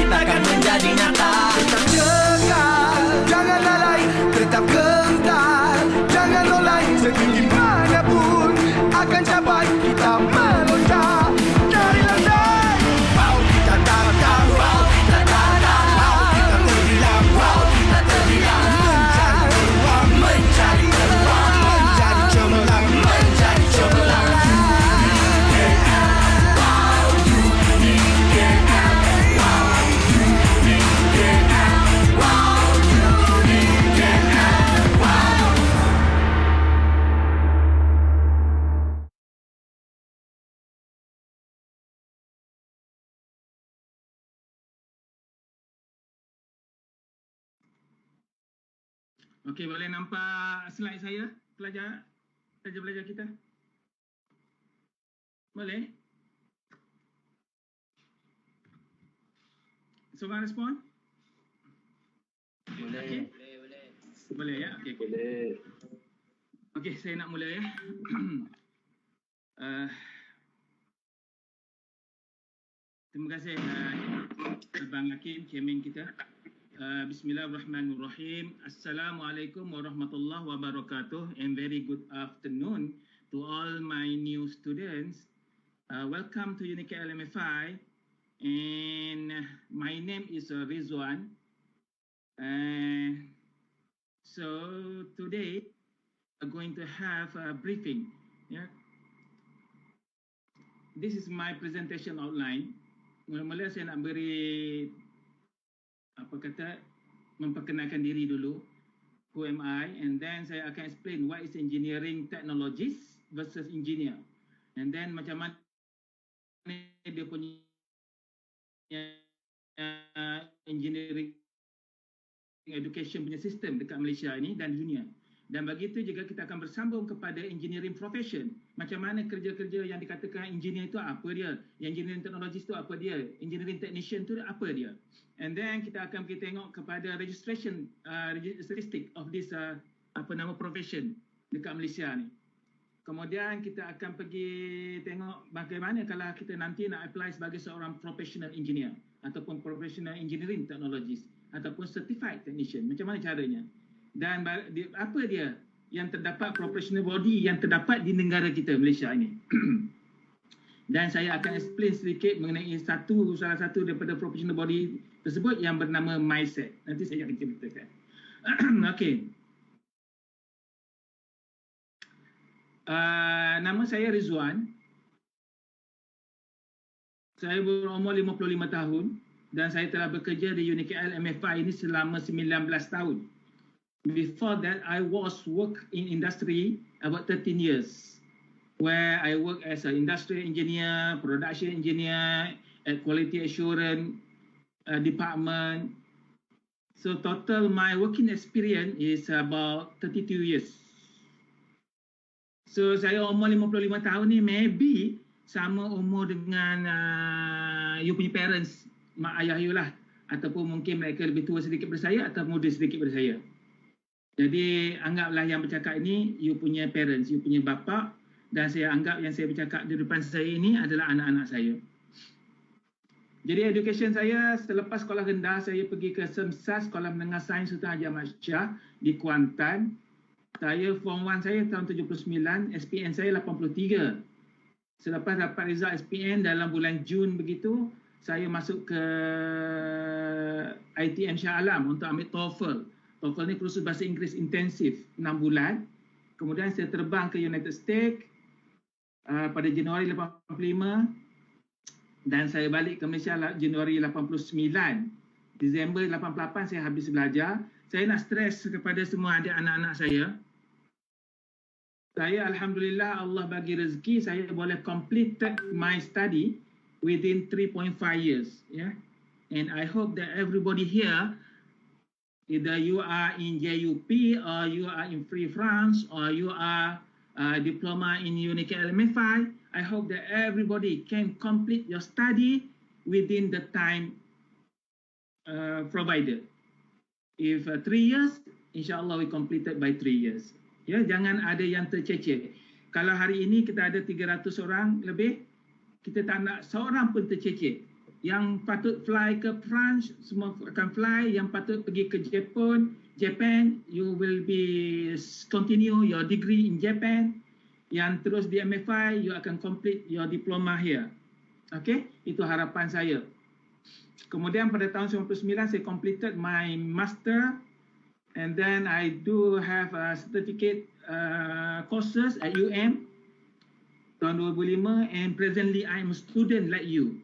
takkan menjadi nyata. Tetap cekal, jangan lalai, tetap gentar, jangan lolai. Setinggi manapun akan capai, kita melonjak dari lantai. Wow, kita datang, wow, kita datang, wow, kita terbilang, wow, kita terbilang. Mencari peluang, mencari cemerlang, mencari cemerlang. Okey, boleh nampak slide saya, pelajar kita? Boleh? Seorang respon? Boleh. Okay. Boleh ya? Okey. Boleh. Okey, saya nak mula ya. Terima kasih Abang Hakim, chairman kita. Bismillahirrahmanirrahim. Assalamualaikum warahmatullahi wabarakatuh, and very good afternoon to all my new students. Welcome to Unicare LMFI, and my name is Rizwan. So today we're going to have a briefing. Yeah. This is my presentation outline. Mula-mula saya nak beri memperkenalkan diri dulu, who am I, and then saya akan explain what is engineering technologies versus engineer, and then macam mana dia punya engineering education punya sistem dekat Malaysia ini dan dunia. Dan begitu juga kita akan bersambung kepada engineering profession. Macam mana kerja-kerja yang dikatakan engineer itu apa dia? Engineering technologist itu apa dia? Engineering technician itu apa dia? And then kita akan pergi tengok kepada registration statistic of this profession dekat Malaysia ni. Kemudian kita akan pergi tengok bagaimana kalau kita nanti nak apply sebagai seorang professional engineer ataupun professional engineering technologist ataupun certified technician. Macam mana caranya? Dan apa dia yang terdapat professional body yang terdapat di negara kita Malaysia ini. Dan saya akan explain sedikit mengenai salah satu daripada professional body tersebut yang bernama Mindset. Nanti saya akan ceritakan. Okey. Nama saya Rizwan. Saya berumur 55 tahun dan saya telah bekerja di Unicare LMFI ini selama 19 tahun. Before that, I work in industry about 13 years, where I work as an industrial engineer, production engineer, at quality assurance department. So total my working experience is about 32 years. So saya umur 55 tahun ni maybe sama umur dengan you punya parents, mak ayah you lah, ataupun mungkin mereka lebih tua sedikit daripada saya atau muda sedikit daripada saya. Jadi anggaplah yang bercakap ini you punya parents, you punya bapa, dan saya anggap yang saya bercakap di depan saya ini adalah anak-anak saya. Jadi education saya selepas sekolah rendah saya pergi ke SEMSA, Sekolah Menengah Sains Sultan Haji Ahmad Shah di Kuantan. Saya form 1 saya tahun 79, SPM saya 83. Selepas dapat result SPM dalam bulan Jun begitu, saya masuk ke ITM Shah Alam untuk ambil TOEFL. TOEFL ni kursus bahasa Inggeris intensif 6 bulan. Kemudian saya terbang ke United States pada Januari 85 dan saya balik ke Malaysia Januari 89. Disember 88 saya habis belajar. Saya nak stres kepada semua adik anak-anak saya. Saya alhamdulillah Allah bagi rezeki saya boleh complete my study within 3.5 years, yeah. And I hope that everybody here, either you are in JUP or you are in Free France or you are diploma in Unicare LMFI, I hope that everybody can complete your study within the time provided. If 3 years, insyaAllah we completed by 3 years. Ya, jangan ada yang tercecer. Kalau hari ini kita ada 300 orang lebih, kita tak nak seorang pun tercecer. yang patut fly ke France semua akan fly, yang patut pergi ke Japan, you will be continue your degree in Japan, yang terus di MFI you akan complete your diploma here. Okay, itu harapan saya. Kemudian pada tahun 99 saya completed my master, and then I do have a certificate courses at UM tahun 2005, and presently I'm a student like you.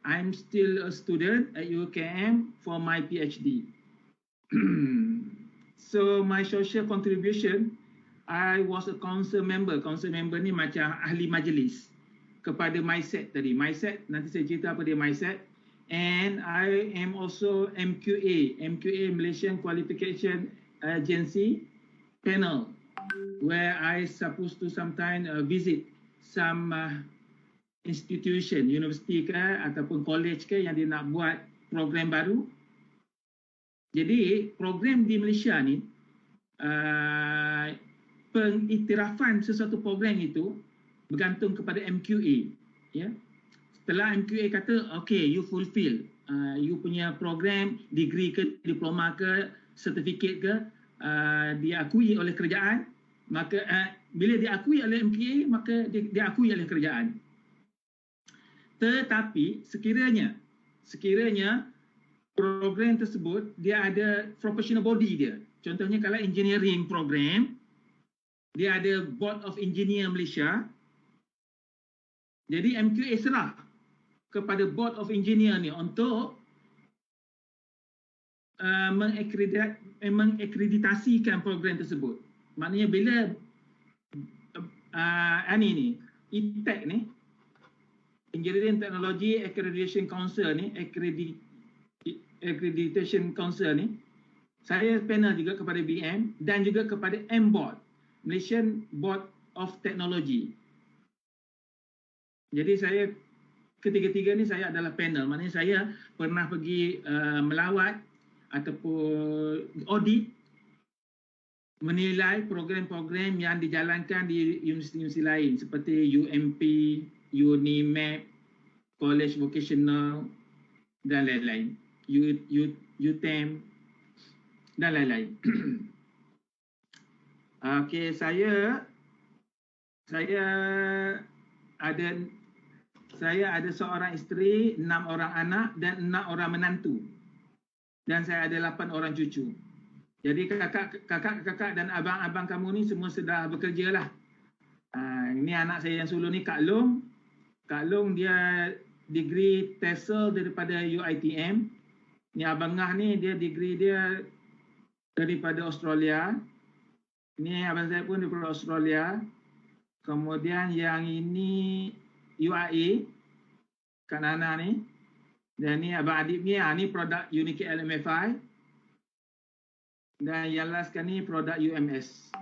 I'm still a student at UKM for my PhD. So my social contribution, I was a council member. Council member ni macam ahli majlis kepada MySet tadi. MySet, nanti saya cerita apa dia MySet. And I am also MQA, Malaysian Qualification Agency panel, where I supposed to sometimes visit some institution, universiti ke ataupun college ke yang dia nak buat program baru. Jadi program di Malaysia ni, pengiktirafan sesuatu program itu bergantung kepada MQA. Ya. Setelah MQA kata, okay, you fulfill, you punya program, degree ke, diploma ke, certificate ke, diakui oleh kerajaan, maka bila diakui oleh MQA, maka diakui oleh kerajaan. Tetapi sekiranya program tersebut dia ada professional body dia. Contohnya kalau engineering program, dia ada Board of Engineer Malaysia. Jadi MQA serah kepada Board of Engineer ni untuk mengakreditasikan program tersebut. Maknanya bila ni ETAC ni, Engineering Technology Accreditation Council ni, Accreditation Council ni, saya panel juga kepada BM dan juga kepada MBOT, Malaysian Board of Technology. Jadi saya ketiga-tiga ni saya adalah panel. Maknanya saya pernah pergi melawat ataupun audit, menilai program-program yang dijalankan di universiti-universiti lain seperti UMP, UNIMAP, College Vocational dan lain-lain, UTEM dan lain-lain. Okey, saya ada seorang isteri, 6 orang anak dan 6 orang menantu. Dan saya ada 8 orang cucu. Jadi kakak dan abang-abang kamu ni semua sudah bekerja lah. Ini anak saya yang sulung ni, Kak Long. Kak Long dia degree TESOL daripada UiTM. Ni Abang Ngah ni dia degree dia daripada Australia. Ni abang saya pun daripada Australia. Kemudian yang ini UAE, Kak Nana ni. Dan ni abang Adib ni, ni produk Unique LMFI. Dan yang last kan ni produk UMS.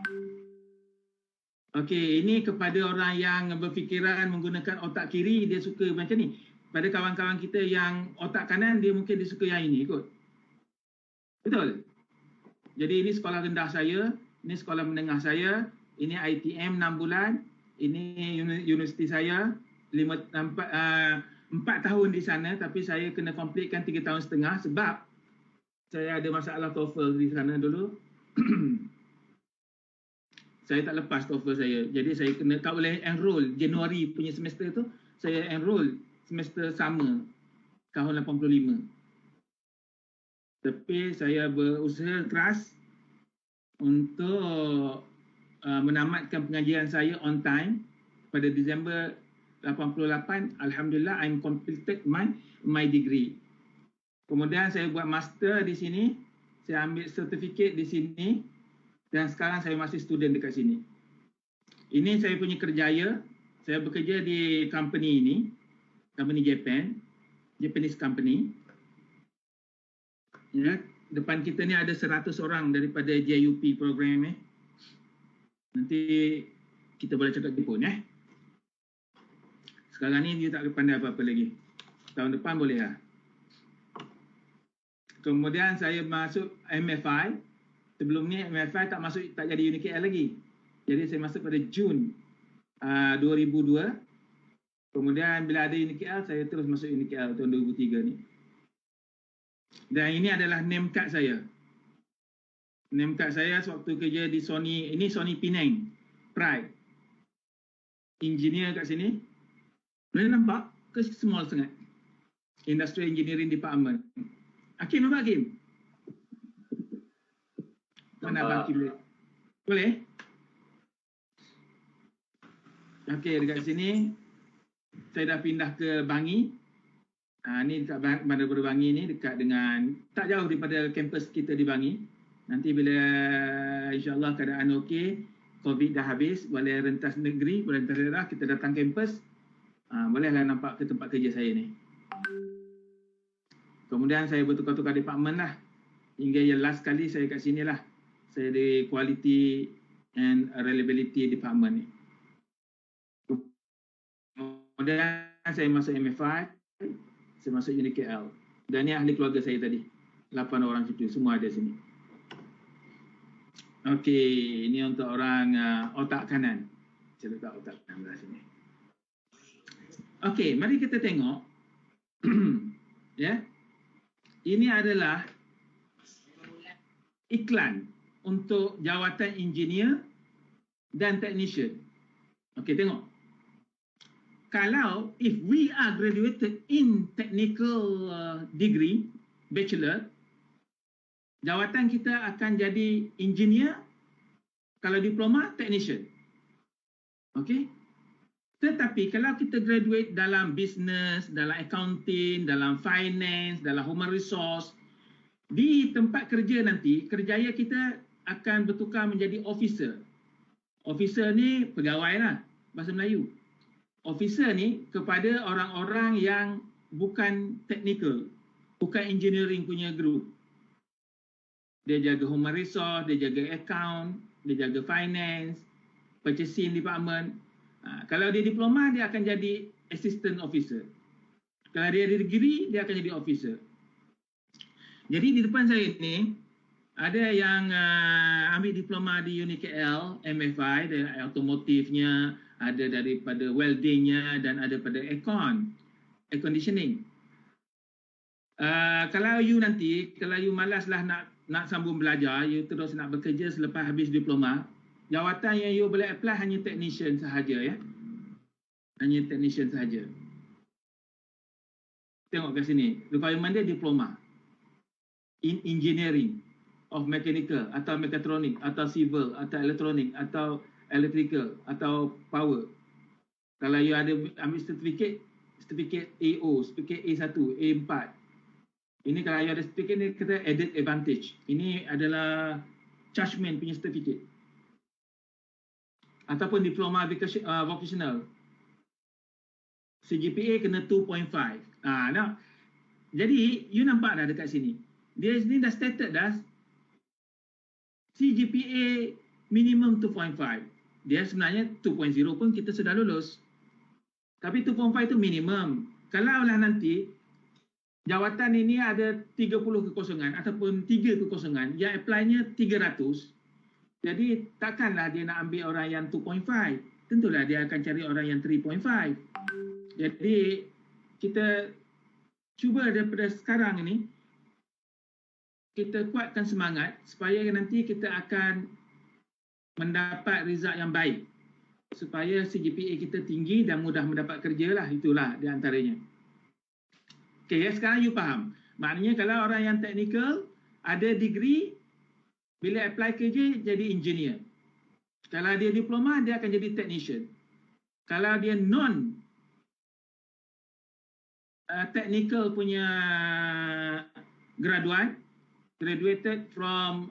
Okey, ini kepada orang yang berfikiran menggunakan otak kiri, dia suka macam ni. Pada kawan-kawan kita yang otak kanan, dia mungkin dia suka yang ini kot. Betul? Jadi ini sekolah rendah saya, ini sekolah menengah saya, ini ITM 6 bulan, ini universiti saya 4 tahun di sana, tapi saya kena completekan 3 tahun setengah sebab saya ada masalah TOEFL di sana dulu. Saya tak lepas TOEFL saya. Jadi saya kena tak boleh enroll Januari punya semester tu, saya enroll semester sama tahun 85. Tapi saya berusaha keras untuk menamatkan pengajian saya on time pada Disember 88. Alhamdulillah, I'm completed my degree. Kemudian saya buat master di sini, saya ambil certificate di sini dan sekarang saya masih student dekat sini. Ini saya punya kerjaya. Saya bekerja di company ini, company Japanese company. Ya, depan kita ni ada 100 orang daripada JUP program . Nanti kita boleh cakap Jepun . Sekarang ni dia tak pandai apa-apa lagi. Tahun depan boleh lah. Kemudian saya masuk MFI. Sebelum ni MFI tak jadi UniKL lagi. Jadi saya masuk pada Jun 2002. Kemudian bila ada UniKL, saya terus masuk UniKL tahun 2003 ni. Dan ini adalah name card saya. Name card saya sewaktu kerja di Sony, ini Sony Penang, Pride. Engineer kat sini. Boleh nampak ke small sangat? Industrial Engineering Department. Hakim nampak Hakim? Mana Abang Hakim boleh? Boleh? Okey, dekat sini saya dah pindah ke Bangi. Ni dekat Bandar Baru Bangi ni, dekat dengan, tak jauh daripada kampus kita di Bangi. Nanti bila insyaAllah keadaan okey, COVID dah habis, boleh rentas negeri, boleh rentas daerah, kita datang kampus, bolehlah nampak ke tempat kerja saya ni. Kemudian saya bertukar-tukar department lah. Hingga yang last kali saya kat sini lah. Saya di Quality and Reliability Department ni. Kemudian saya masuk MFI, saya masuk UniKL. Dan ni ahli keluarga saya tadi. 8 orang situ, semua ada sini. Okey, ini untuk orang otak kanan. Saya letak otak kanan belah sini. Okey, mari kita tengok. Ya. Ini adalah iklan untuk jawatan engineer dan technician. Okey, tengok. Kalau if we are graduated in technical degree, bachelor, jawatan kita akan jadi engineer, kalau diploma, technician. Okey? Tetapi kalau kita graduate dalam business, dalam accounting, dalam finance, dalam human resource, di tempat kerja nanti, kerjaya kita akan bertukar menjadi officer. Officer ni pegawai lah, bahasa Melayu. Officer ni kepada orang-orang yang bukan technical, bukan engineering punya group. Dia jaga human resource, dia jaga account, dia jaga finance, purchasing department. Kalau dia diploma, dia akan jadi assistant officer. Kalau dia ada degree, dia akan jadi officer. Jadi di depan saya ni, ada yang ambil diploma di UniKL, MFI, dari automotifnya, ada daripada weldingnya, dan ada pada air conditioning. Kalau you nanti, kalau you malaslah nak sambung belajar, you terus nak bekerja selepas habis diploma, jawatan yang you boleh apply hanya technician sahaja, ya. Hanya technician sahaja. Tengok kat sini, requirement dia diploma in engineering of mechanical atau mechatronic atau civil atau electronic atau electrical atau power. Kalau you ada ambil certificate AO, certificate A1, A4. Ini kalau you ada certificate ni kata added advantage. Ini adalah judgement punya certificate. Ataupun diploma vocational. CGPA kena 2.5. Jadi you nampak dah dekat sini. Dia sini dah stated dah CGPA minimum 2.5. Dia sebenarnya 2.0 pun kita sudah lulus. Tapi 2.5 itu minimum. Kalau lah nanti jawatan ini ada 30 kekosongan ataupun 3 kekosongan, yang apply-nya 300. Jadi takkanlah dia nak ambil orang yang 2.5. Tentulah dia akan cari orang yang 3.5. Jadi kita cuba daripada sekarang ini, kita kuatkan semangat supaya nanti kita akan mendapat result yang baik. Supaya CGPA kita tinggi dan mudah mendapat kerja lah. Itulah di antaranya. Okay, sekarang you faham. Maknanya kalau orang yang technical, ada degree, bila apply kerja jadi engineer. Kalau dia diploma, dia akan jadi technician. Kalau dia non technical punya graduated from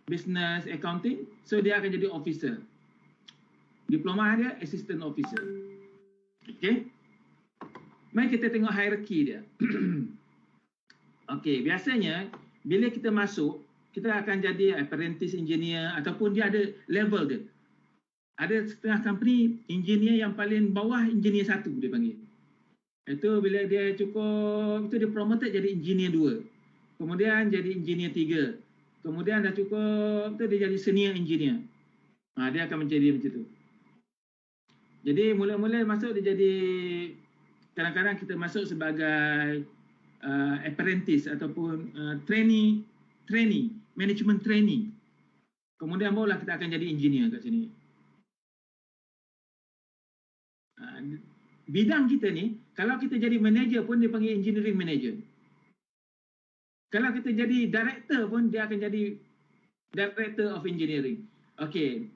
business accounting, so dia akan jadi officer. Diploma dia assistant officer. Okay. Mari kita tengok hierarki dia. Okay, biasanya bila kita masuk, kita akan jadi apprentice engineer ataupun dia ada level dia. Ada setengah company engineer yang paling bawah, engineer 1 dia panggil. Itu bila dia cukup, itu dia promoted jadi engineer 2. Kemudian jadi engineer 3. Kemudian dah cukup, itu dia jadi senior engineer. Dia akan menjadi macam tu. Jadi mula-mula masuk dia jadi kadang-kadang kita masuk sebagai apprentice ataupun trainee, management trainee. Kemudian barulah kita akan jadi engineer kat sini. Bidang kita ni, kalau kita jadi manager pun dia panggil engineering manager. Kalau kita jadi director pun dia akan jadi director of engineering. Okey.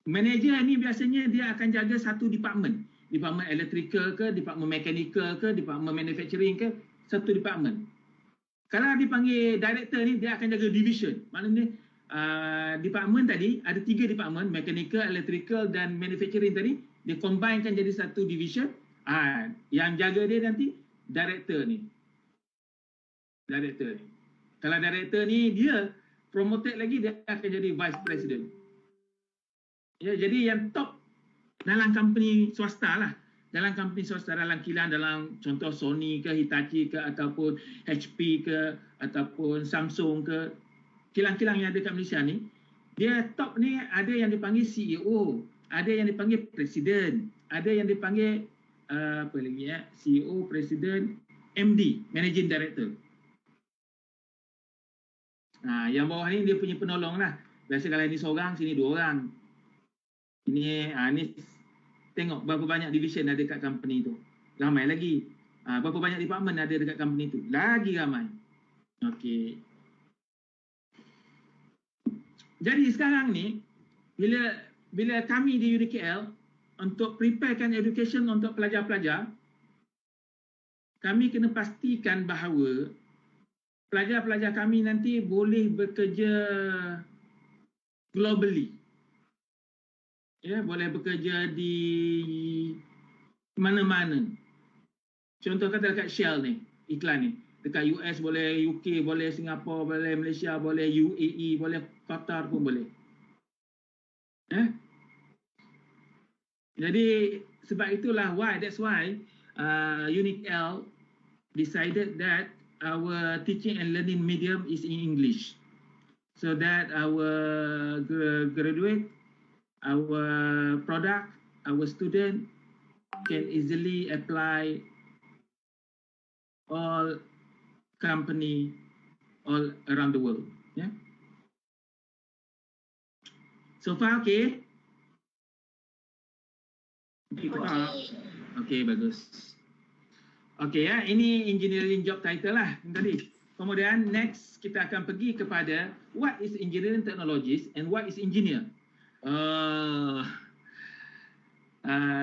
Manager ni biasanya dia akan jaga satu department. Department electrical ke, department mechanical ke, department manufacturing ke, satu department. Kalau dipanggil director ni, dia akan jaga division. Maknanya department tadi, ada 3 department, mechanical, electrical dan manufacturing tadi, dia combinekan jadi satu division. Yang jaga dia nanti, director ni. Director ni. Kalau director ni, dia promoted lagi, dia akan jadi vice president. Ya, jadi yang top dalam company swasta lah. Dalam company swasta, dalam kilang, dalam contoh Sony ke, Hitachi ke, ataupun HP ke, ataupun Samsung ke, kilang-kilang yang ada kat Malaysia ni, dia top ni ada yang dipanggil CEO, ada yang dipanggil Presiden, ada yang dipanggil apa lagi ya, CEO, Presiden, MD, Managing Director. Yang bawah ni dia punya penolong lah. Biasa kalau ni seorang, sini 2 orang. Ini tengok berapa banyak division ada kat company tu. Ramai lagi. Berapa banyak department ada dekat company tu. Lagi ramai. Okey. Jadi sekarang ni, bila kami di UDKL untuk preparekan education untuk pelajar-pelajar, kami kena pastikan bahawa pelajar-pelajar kami nanti boleh bekerja globally. Ya, boleh bekerja di mana-mana. Contoh kata dekat Shell ni, iklan ni. Dekat US boleh, UK boleh, Singapura boleh, Malaysia boleh, UAE boleh, Qatar pun boleh. Jadi sebab itulah that's why UNIKL decided that our teaching and learning medium is in English. So that our graduate, our product, our student can easily apply all company all around the world. Yeah. So far okay? Okay, bagus. Okay ya, ini engineering job title lah tadi. Kemudian next kita akan pergi kepada what is engineering technologies and what is engineer.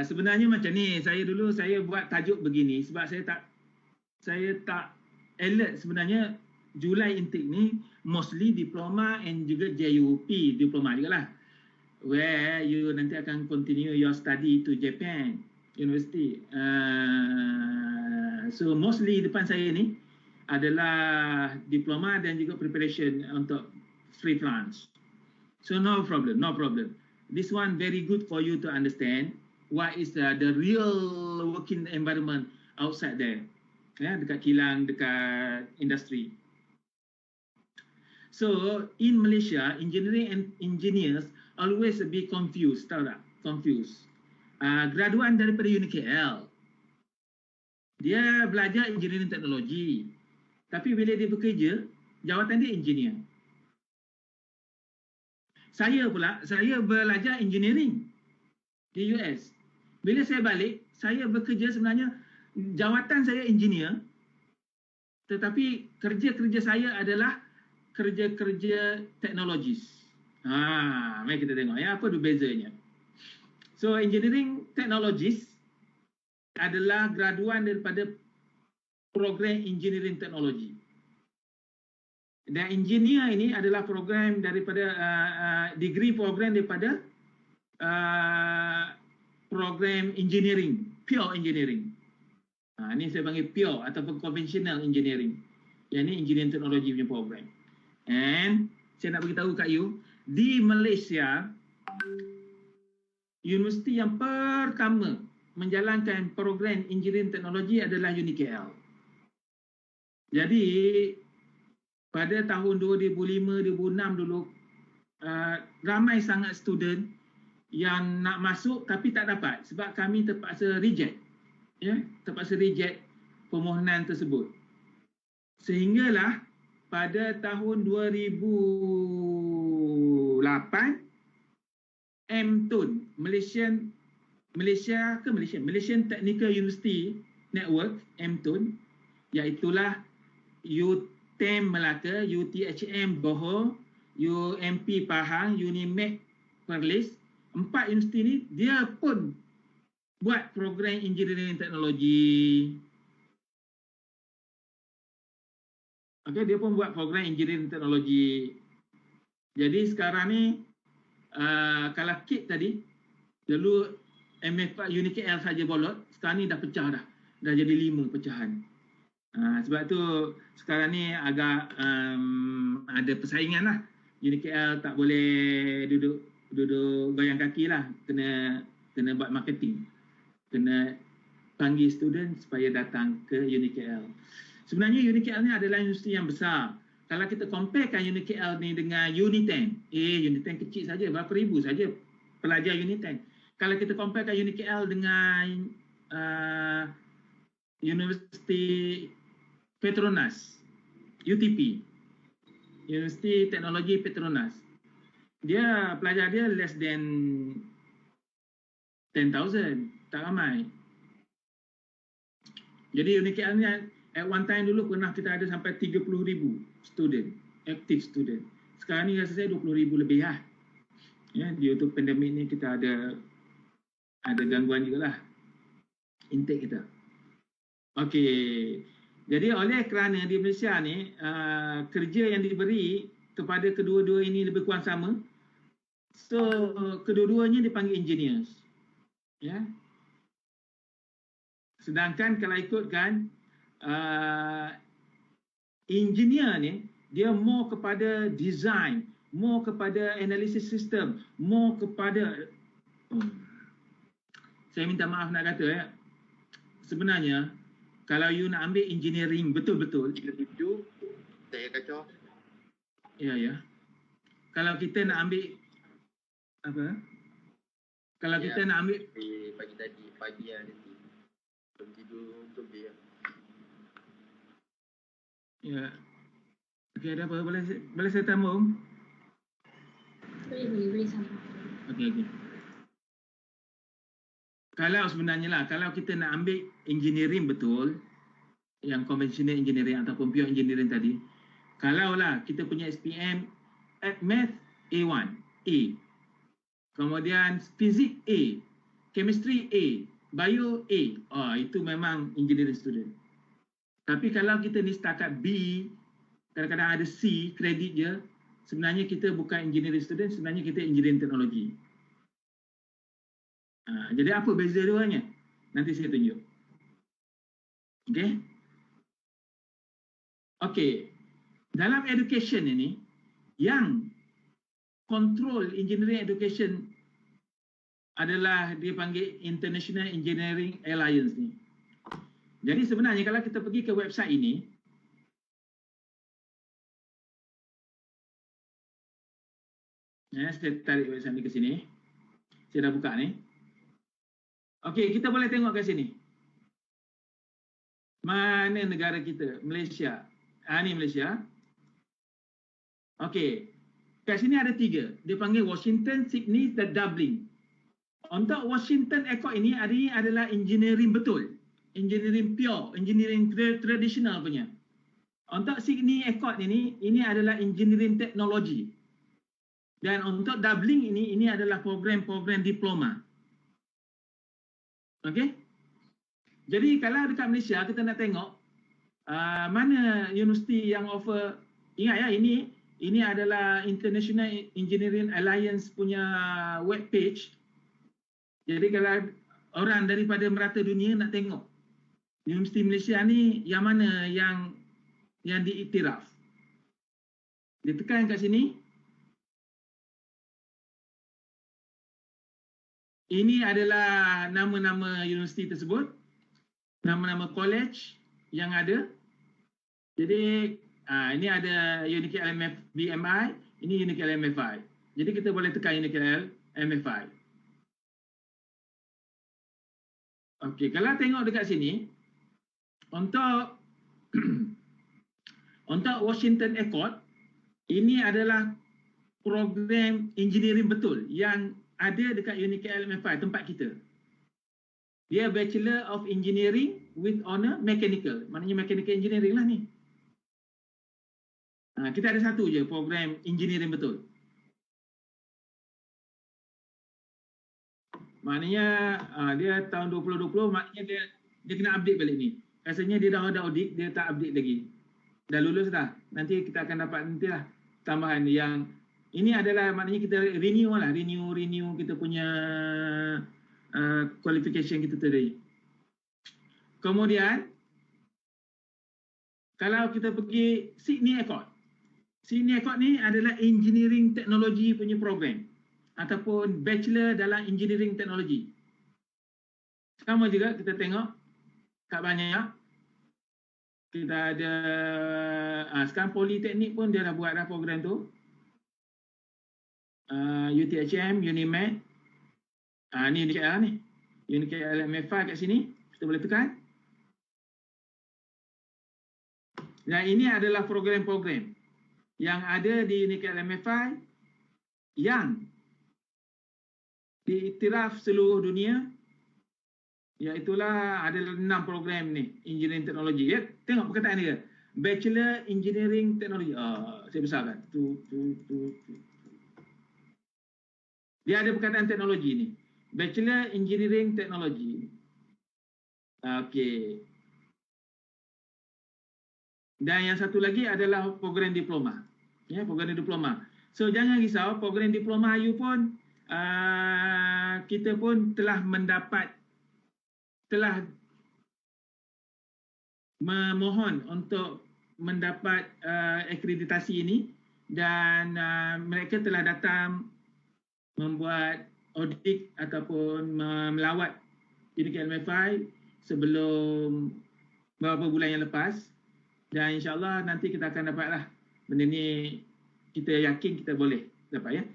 Sebenarnya macam ni, saya buat tajuk begini sebab saya tak alert sebenarnya. Julai intake ni mostly diploma and juga JUP, diploma juga lah, where you nanti akan continue your study to Japan University. So mostly depan saya ni adalah diploma dan juga preparation untuk free France. So no problem. This one very good for you to understand what is the real working environment outside there. Ya, dekat kilang, dekat industri. So in Malaysia, engineering and engineers always be confused, tahu tak? Confused. Graduan daripada UNIKL, dia belajar engineering teknologi, tapi bila dia bekerja, jawatan dia engineer. Saya pula, saya belajar engineering di US. Bila saya balik, saya bekerja sebenarnya, jawatan saya engineer, tetapi kerja-kerja saya adalah kerja-kerja teknologis. Mari kita tengok ya, apa tu bezanya. So engineering technologies adalah graduan daripada program engineering teknologi. Dan engineer ini adalah program daripada degree program daripada program engineering, pure engineering. Ini saya panggil pure ataupun conventional engineering. Yang ini engineering teknologi punya program. And saya nak beritahu kat you, di Malaysia, universiti yang pertama menjalankan program engineering teknologi adalah UNIKL. Jadi pada tahun 2005-2006 dulu, ramai sangat student yang nak masuk tapi tak dapat sebab kami terpaksa reject. ya, terpaksa reject permohonan tersebut. Sehinggalah pada tahun 2008 MTUN, Malaysian Technical University Network, MTUN, iaitulah UTM Melaka, UTHM Johor, UMP Pahang, UNIMED Perlis, 4 universiti ni dia pun buat program engineering teknologi. Okey, dia pun buat program engineering teknologi. Jadi sekarang ni kalau KIT tadi dulu MF UniKL saja bolot, sekarang ni dah pecah dah. Dah jadi 5 pecahan. Sebab tu sekarang ni agak ada persaingan lah. UniKL tak boleh duduk goyang kaki lah. Kena buat marketing. Kena panggil student supaya datang ke UniKL. Sebenarnya UniKL ni adalah universiti yang besar. Kalau kita comparekan UniKL ni dengan Uniten, Uniten kecil saja, berapa ribu saja pelajar Uniten. Kalau kita comparekan UniKL dengan Universiti Petronas, UTP, Universiti Teknologi Petronas, dia pelajar dia less than 10,000, tak ramai. Jadi UniKL ni at one time dulu pernah kita ada sampai 30,000 student, active student. Sekarang ni rasa saya 20,000 lebih lah. Ya, due to pandemik ni kita ada gangguan juga lah intake kita. Okey. Jadi oleh kerana di Malaysia ni kerja yang diberi kepada kedua-dua ini lebih kurang sama. So kedua-duanya dipanggil engineers. Ya. Sedangkan kalau ikutkan engineer ni dia more kepada design, more kepada analysis system, more kepada saya minta maaf nak kata sebenarnya kalau you nak ambil engineering betul-betul itu saya kacau. Ya. Kalau kita nak ambil apa? Kalau kita nak ambil pagi nanti jam tidur lebih ya. Ya. Okey, ada apa? Boleh saya tambung? Boleh sambung. Okey. Kalau sebenarnya lah, kalau kita nak ambil engineering betul, yang conventional engineering ataupun pure engineering tadi, kalau lah kita punya SPM, math A1, A. Kemudian fizik A, chemistry A, bio A. Itu memang engineering student. Tapi kalau kita ni setakat B, kadang-kadang ada C, kredit je, sebenarnya kita bukan engineering student, sebenarnya kita engineering teknologi. Jadi apa beza duanya? Nanti saya tunjuk. Okey. Dalam education ini, yang control engineering education adalah dia panggil International Engineering Alliance ni. Jadi sebenarnya kalau kita pergi ke website ini, saya tarik website ni ke sini. Saya dah buka ni. Okey, kita boleh tengok kat sini. Mana negara kita? Malaysia. Ni Malaysia. Okey. Kat sini ada 3. Dia panggil Washington, Sydney dan Dublin. Untuk Washington Accord ini adalah engineering betul. Engineering pure, engineering tradisional punya. Untuk Sydney Accord ini adalah engineering teknologi. Dan untuk Dublin ini adalah program-program diploma. Okey. Jadi kalau dekat Malaysia kita nak tengok mana universiti yang offer, ingat ya, ini adalah International Engineering Alliance punya web page. Jadi kalau orang daripada merata dunia nak tengok universiti Malaysia ni yang mana yang diiktiraf. Dia tekan kat sini. Ini adalah nama-nama universiti tersebut, nama-nama college yang ada. Jadi ini ada UniKL BMI, ini UniKL MFI. Jadi kita boleh tekan UniKL MFI. Okey, kalau tengok dekat sini, untuk untuk Washington Accord, ini adalah program engineering betul yang ada dekat UniKL LMFI, tempat kita. Dia Bachelor of Engineering with Honour Mechanical. Maknanya Mechanical Engineering lah ni. Kita ada satu je program engineering betul. Maknanya dia tahun 2020, maknanya dia kena update balik ni. Rasanya dia dah ada audit, dia tak update lagi. Dah lulus dah. Nanti kita akan dapat nantilah tambahan yang ini adalah maknanya kita renew lah, renew kita punya qualification kita tadi. Kemudian kalau kita pergi Sydney Accord. Sydney Accord ni adalah engineering technology punya program ataupun bachelor dalam engineering technology. Sama juga kita tengok kat banyak kita ada sekarang Politeknik pun dia dah buat dah program tu. UTHM, Unimed. Ni UniKL ni. UniKL LMFI kat sini. Kita boleh tekan. Dan ini adalah program-program yang ada di UniKL LMFI yang diiktiraf seluruh dunia. Iaitulah ada 6 program ni, engineering teknologi. Ya, tengok perkataan dia. Bachelor Engineering Technology. Saya besarkan. Tu. Dia ada perkataan teknologi ni. Bachelor Engineering Technology. Okey. Dan yang satu lagi adalah program diploma. Ya, program diploma. So jangan risau, program diploma you pun kita pun telah memohon untuk mendapat akreditasi ini dan mereka telah datang membuat audit ataupun melawat UniKL LMFI sebelum beberapa bulan yang lepas, dan insyaAllah nanti kita akan dapatlah benda ni, kita yakin kita boleh dapat ya.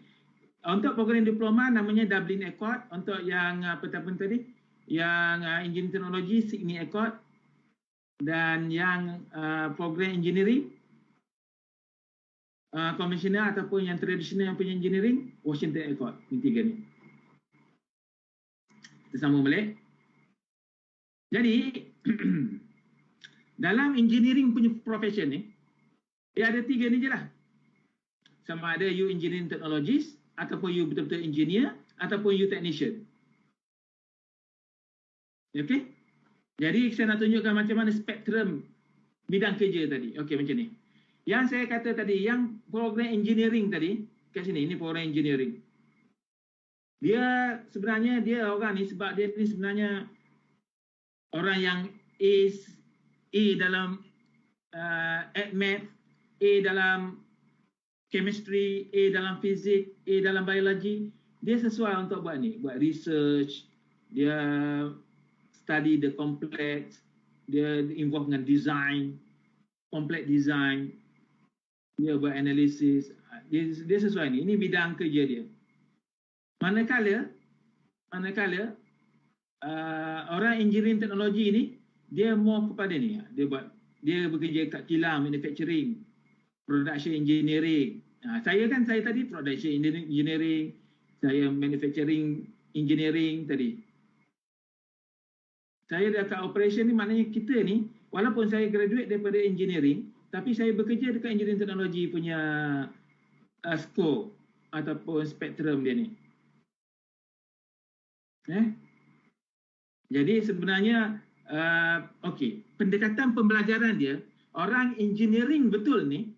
Untuk program diploma namanya Dublin Accord, untuk yang apa-apa tadi, yang engineering teknologi Sydney Accord, dan yang program engineering konvensional ataupun yang tradisional yang punya engineering Washington Accord. Ini 3 ni. Kita sambung balik. Jadi dalam engineering punya profession ni, dia ada 3 ni je lah. Sama ada you engineering technologist, ataupun you betul-betul engineer, ataupun you technician. Okey? Jadi saya nak tunjukkan macam mana spektrum bidang kerja tadi. Okey, macam ni. Yang saya kata tadi, yang program engineering tadi, kat sini, ini program engineering. Dia sebenarnya, dia orang ni, sebab dia ni sebenarnya orang yang A dalam math, A dalam chemistry, A dalam fizik, A dalam biologi, dia sesuai untuk buat ni, buat research, dia study the complex, dia involve dengan design, complex design, dia buat analisis, dia sesuai ni, ini bidang kerja dia. Manakala orang engineering teknologi ni, dia more kepada ni, dia bekerja kat kilang, manufacturing, production engineering. Saya tadi production engineering, saya manufacturing engineering tadi. Saya dekat operation ni, maknanya kita ni, walaupun saya graduate daripada engineering, tapi saya bekerja dekat engineering teknologi punya scope ataupun spektrum dia ni. Jadi sebenarnya okey, pendekatan pembelajaran dia, orang engineering betul ni,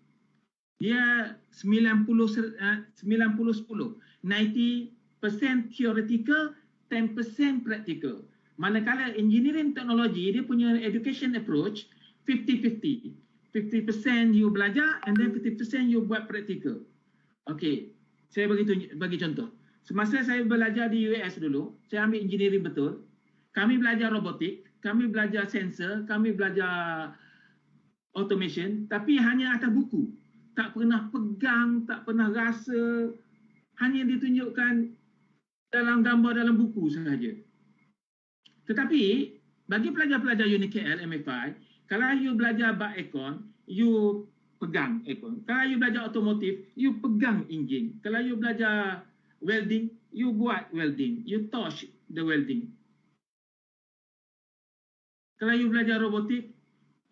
dia 90-10. 90% theoretical, 10% practical. Manakala engineering teknologi, dia punya education approach 50-50. 50% you belajar and then 50% you buat practical. Okey, saya bagi contoh. Semasa saya belajar di US dulu, saya ambil engineering betul. Kami belajar robotik, kami belajar sensor, kami belajar automation, tapi hanya atas buku. Tak pernah pegang, tak pernah rasa, hanya ditunjukkan dalam gambar dalam buku sahaja. Tetapi bagi pelajar-pelajar UniKL MFI, kalau you belajar bab aircon, you pegang aircon. Kalau you belajar otomotif, you pegang enjin. Kalau you belajar welding, you buat welding. You touch the welding. Kalau you belajar robotik,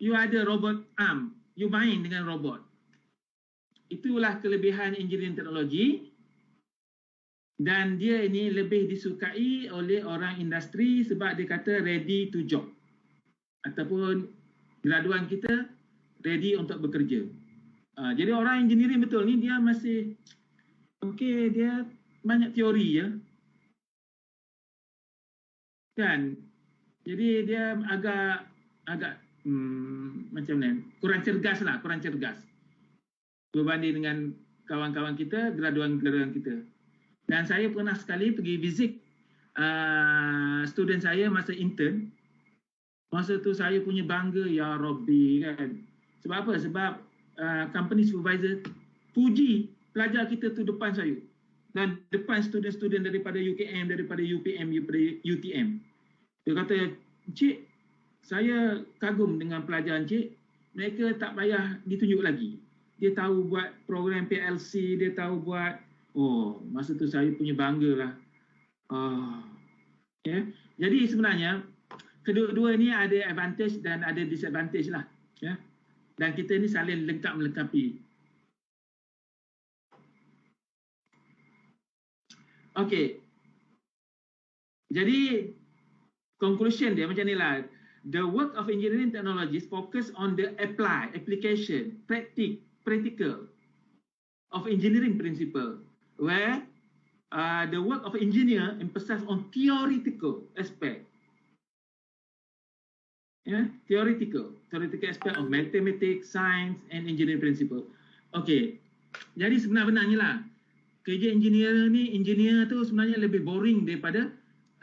you ada robot arm. You main dengan robot. Itulah kelebihan engineering teknologi. Dan dia ini lebih disukai oleh orang industri sebab dia kata ready to job. Ataupun graduan kita ready untuk bekerja. Jadi orang engineering betul ni dia masih okey, dia banyak teori ya. Kan? Jadi dia agak macam mana? Kurang cergas berbanding dengan kawan-kawan kita, graduan-graduan kita. Dan saya pernah sekali pergi visit student saya masa intern. Masa tu saya punya bangga, ya Rabbi kan. Sebab apa? Sebab company supervisor puji pelajar kita tu depan saya. Dan depan student-student daripada UKM, daripada UPM, daripada UTM. Dia kata, Cik, saya kagum dengan pelajaran Cik. Mereka tak payah ditunjuk lagi. Dia tahu buat program PLC, dia tahu buat, masa tu saya punya bangga lah. Yeah. Jadi sebenarnya, kedua-dua ni ada advantage dan ada disadvantage lah. Yeah. Dan kita ni saling lengkap melengkapi. Okey. Jadi, conclusion dia macam ni lah. The work of engineering technologies focus on the application, practical of engineering principle, where the work of engineer emphasize on theoretical aspect. Yeah, theoretical aspect of mathematics, science and engineering principle. Okay, jadi sebenar-benarnya lah kerja engineer tu sebenarnya lebih boring daripada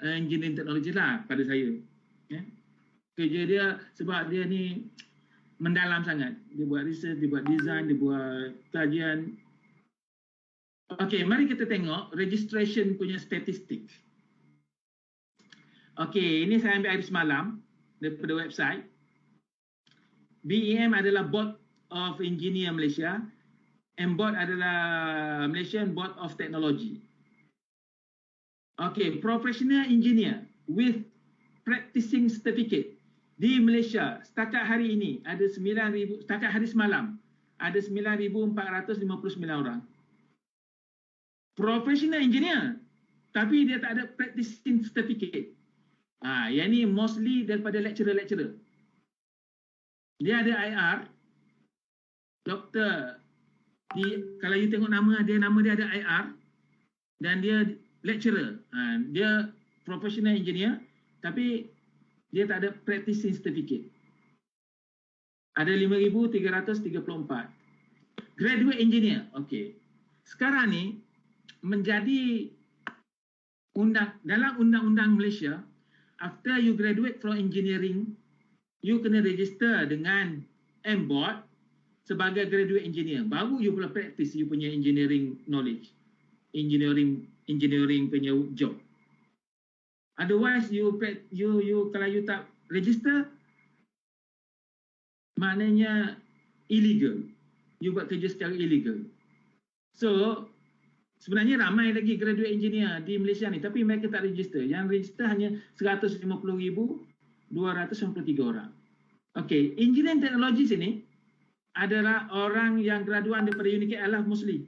engineering teknologi lah pada saya. Yeah. Kerja dia sebab dia ni mendalam sangat. Dia buat research, dia buat design, dia buat kajian. Okey, mari kita tengok registration punya statistik. Okey, ini saya ambil hari semalam daripada website. BEM adalah Board of Engineer Malaysia. MBOT adalah Malaysian Board of Technology. Okey, Professional Engineer with Practicing Certificate di Malaysia setakat hari ini ada 9,000, setakat hari semalam ada 9,459 orang. Professional engineer tapi dia tak ada practicing certificate. Yang ni mostly daripada lecturer. Dia ada IR, doktor. Kalau you tengok nama dia ada IR dan dia lecturer. Dia professional engineer tapi dia tak ada practicing certificate. Ada 5,334. Graduate engineer. Okey. Sekarang ni menjadi dalam undang-undang Malaysia, after you graduate from engineering, you kena register dengan MBOT sebagai graduate engineer. Baru you boleh practice you punya engineering knowledge. Engineering punya job. Otherwise you kalau you tak register, maknanya illegal. You buat kerja secara illegal. So sebenarnya ramai lagi graduate engineer di Malaysia ni, tapi mereka tak register. Yang register hanya 150,293 orang. Okey, engineering teknologi sini adalah orang yang graduan daripada UniKL mostly.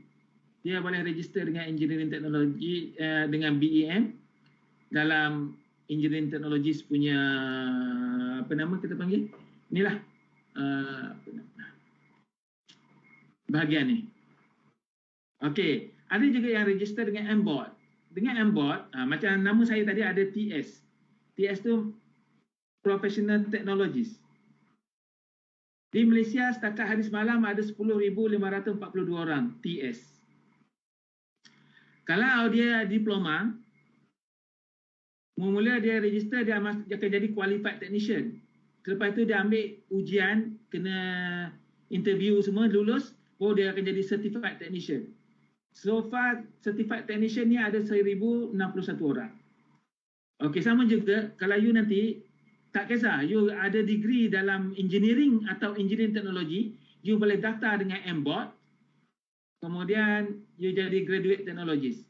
Dia boleh register dengan engineering teknologi dengan BEM dalam engineering teknologi punya apa nama kita panggil? Inilah bahagian ni. Okey, ada juga yang register dengan MBOT. Dengan MBOT, macam nama saya tadi ada TS. TS tu Professional Technologies. Di Malaysia setakat hari semalam ada 10,542 orang TS. Kalau dia diploma, mula dia register, dia akan jadi qualified technician. Selepas itu dia ambil ujian, kena interview semua, lulus, baru dia akan jadi certified technician. So far certified technician ni ada 1,061 orang. Okey, sama juga kalau you nanti tak kisah you ada degree dalam engineering atau engineering teknologi, you boleh daftar dengan MBOT, kemudian you jadi graduate technologist.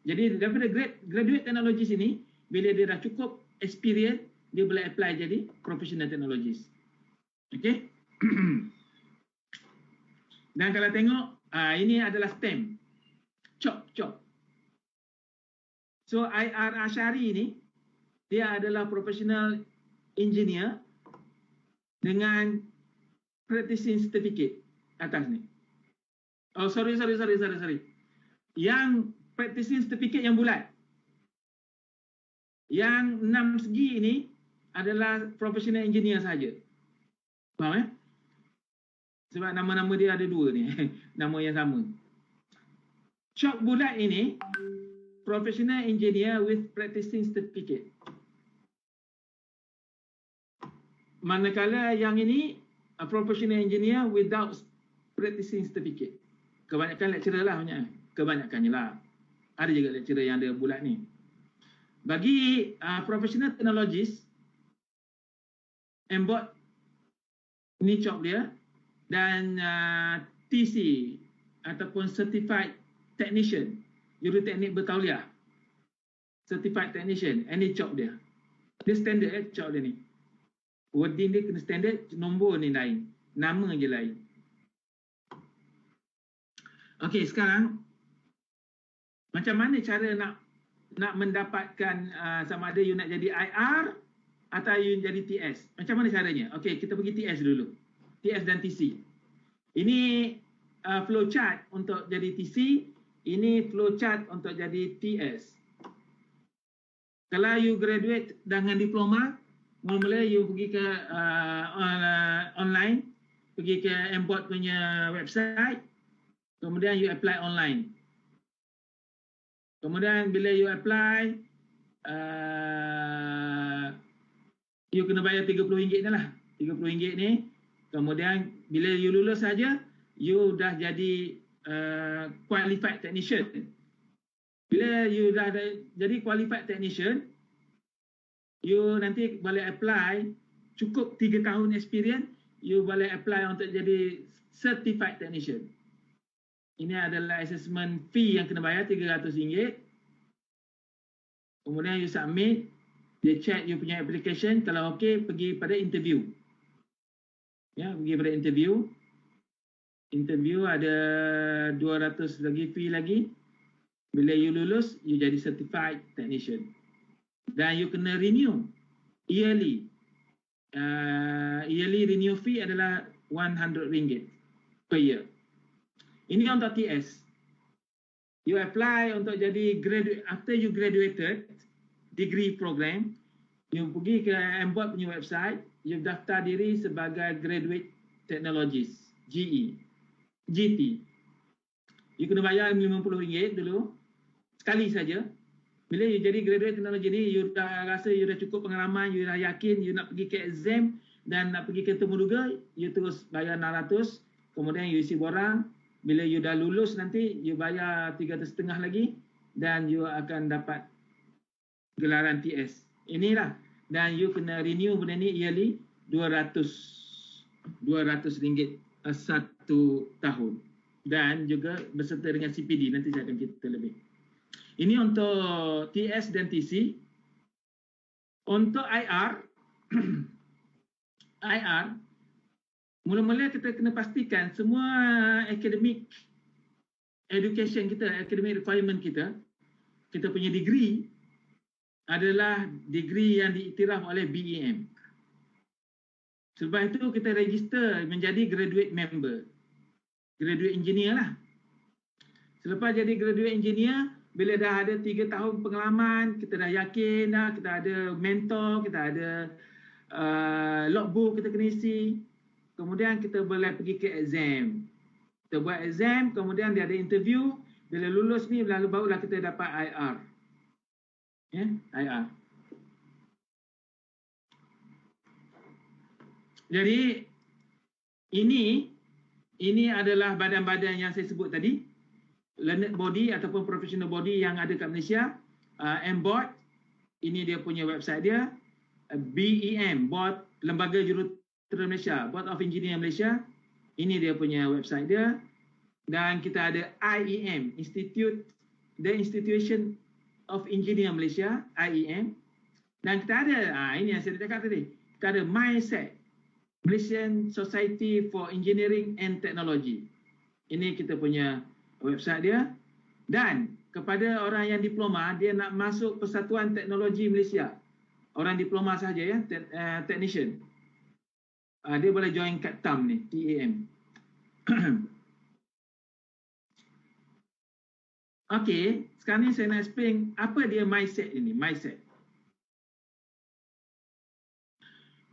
Jadi daripada graduate technologist ini, bila dia dah cukup experience, dia boleh apply jadi professional technologist. Okey. Dan kalau tengok, ini adalah STEM. Chop. So IR Asyari ini, dia adalah professional engineer dengan practicing certificate atas ni. Oh, sorry. Yang practicing certificate yang bulat. Yang 6 segi ini adalah professional engineer saja. Faham Sebab nama-nama dia ada 2 ni. Nama yang sama. Chalk bulat ini professional engineer with practicing certificate. Manakala yang ini professional engineer without practicing certificate. Kebanyakan lecturer lah kebanyakannya lah. Ada juga lecturer yang ada bulat ni. Bagi professional technologist, MBOT ni chalk dia, dan TC ataupun certified technician, juruteknik bertauliah, certified technician, ini chalk dia. Dia standard chalk dia ni. Wording dia kena standard, nombor ni lain, nama je lain. Okey, sekarang macam mana cara nak mendapatkan sama ada you nak jadi IR atau you jadi TS? Macam mana caranya? Okey, kita pergi TS dulu. TS dan TC. Ini flowchart untuk jadi TC, ini flowchart untuk jadi TS. Kalau you graduate dengan diploma, mula-mula you pergi ke online, pergi ke MBOT punya website, kemudian you apply online. Kemudian bila you apply, you kena bayar RM30 ni lah. RM30 ni. Kemudian bila you lulus saja, you dah jadi qualified technician. Bila you dah jadi qualified technician, you nanti boleh apply, cukup 3 tahun experience, you boleh apply untuk jadi certified technician. Ini adalah assessment fee yang kena bayar RM300. Kemudian you submit, dia check you punya application, kalau okey pergi pada interview. Ya, pergi pada interview. Interview ada 200 lagi fee lagi. Bila you lulus, you jadi certified technician. Dan you kena renew yearly. Yearly renew fee adalah RM100 per year. Ini untuk TS. You apply untuk jadi graduate, after you graduated degree program, you pergi ke MBOT punya website, you daftar diri sebagai graduate technologist, GT. You kena bayar RM50 dulu, sekali saja. Bila you jadi graduate technology ni, you dah rasa you dah cukup pengalaman, you dah yakin you nak pergi ke exam dan nak pergi ke temuduga, you terus bayar RM600, kemudian you isi borang. Bila you dah lulus nanti, you bayar RM350 lagi dan you akan dapat gelaran TS. Inilah. Dan you kena renew benda ni yearly RM200 satu tahun. Dan juga berserta dengan CPD. Nanti saya akan cerita lebih. Ini untuk TS dan TC. Untuk IR, mula-mula kita kena pastikan semua academic education kita, academic requirement kita punya degree adalah degree yang diiktiraf oleh BEM. Sebab itu kita register menjadi graduate member, graduate engineer lah. Selepas jadi graduate engineer, bila dah ada 3 tahun pengalaman, kita dah yakin dah, kita ada mentor, kita ada logbook kita kena isi. Kemudian kita boleh pergi ke exam. Kita buat exam, kemudian dia ada interview. Bila lulus ni, barulah kita dapat IR. Ya, IR. Jadi, ini adalah badan-badan yang saya sebut tadi. Learned body ataupun professional body yang ada kat Malaysia. MBOT, Ini dia punya website dia, BEM, Board Lembaga Jurutera Malaysia, Board of Engineer Malaysia. Ini dia punya website dia. Dan kita ada IEM, The Institution of Engineer Malaysia, IEM. Dan kita ada, ini yang saya cakap tadi, kita ada MySET, Malaysian Society for Engineering and Technology. Ini kita punya website dia. Dan kepada orang yang diploma, dia nak masuk Persatuan Teknologi Malaysia. Orang diploma sahaja ya, technician. Dia boleh join kat TAM ni, TAM. Okey, sekarang ni saya nak explain apa dia MySET ini, MySET.